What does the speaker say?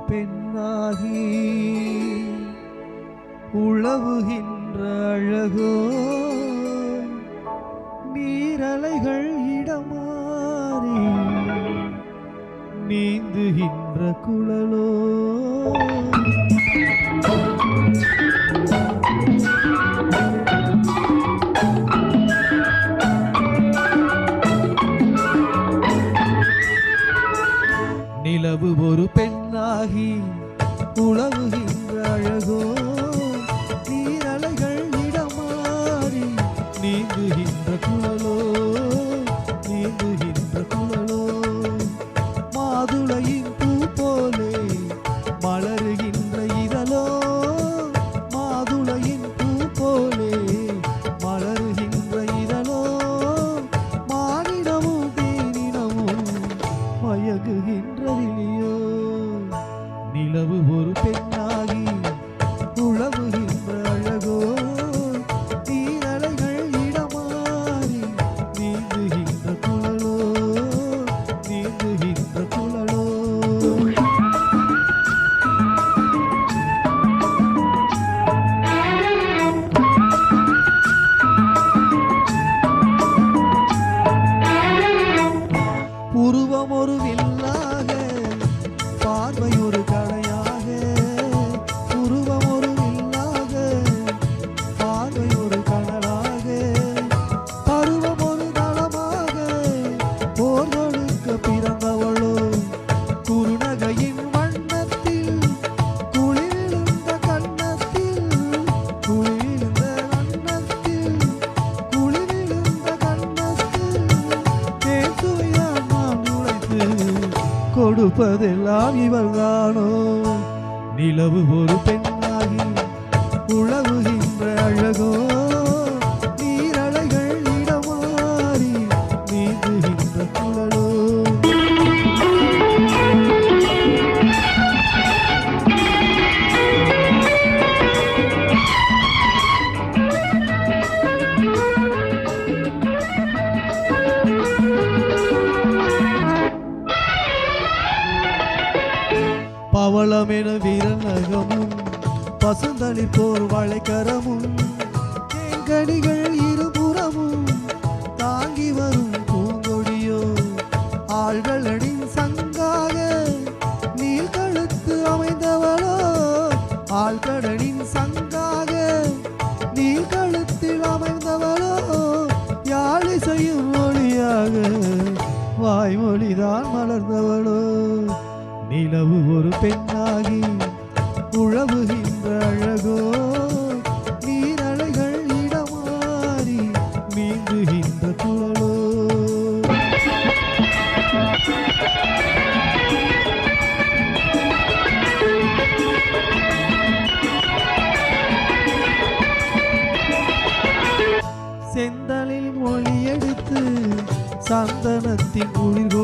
பெண்ணாகி உழவுகின்ற அழகோ நீரலைகள் இடமாறி நீந்துகின்ற குழலோ நிலவு ஒரு பெண்ணாகி உழவுகின்ற அழகோ நீரலைகள் இடமாறி நீந்துகின்ற குழலோ நீந்துகின்ற குழலோ மாதுளையின் பூ போலே மலருகின்ற இதழோ மாதுளையின் பூ போலே மலருகின்ற இதழோ மானிடமும் தேனினமும் மயங்குகின்றதிலியோ நிலவு ஒரு பெண்ணாகி உழவுகின்ற அழகோ நீரலைகள் இடமாறி நீந்துகின்ற குழலோ நீந்துகின்ற குழலோ உருவம் ஒரு வில்லாக பார்வை ஒரு கலையாக உருவம் ஒரு வில்லாக பார்வை ஒரு கனலாக பருவம் ஒரு தளமாக போர் தொடுக்க பிறந்தவளோ குறுநகையின் வண்ணத்தில் குளிர்ந்த கண்ணத்தில் குளிர்ந்த வண்ணத்தில் குளிர்ந்த கண்ணத்தில் தேசுவையான் நான் நுழைத்து கொடுப்பதெல்லாம் இவள்தானோ நிலவு ஒரு பெண்ணாகி உழவுகின்ற அழகோ நீரலைகள் இடமாறி நீந்துகின்ற குழலோ பவளமென வீரநகமும் பசுந்தளிர் போர் வளைக்கரமும் தேங்கனிகள் இருபுறமும் தாங்கி வரும் பூங்கொடியோ ஆள்களனின் சங்காக நீள்கழுத்து அமைந்தவளோ ஆள்கடனின் சங்காக நீள்கழுத்தில் அமைந்தவளோ யாழிசையும் மொழியாக வாய்மொழிதான் மலர்ந்தவளோ நிலவு ஒரு பெண்ணாகி உழவுகின்ற அழகோ நீரலைகள் இடமாறி நீந்துகின்ற குழலோ செந்தலில் மொழி எடுத்து சந்தனத்தின் குளிர்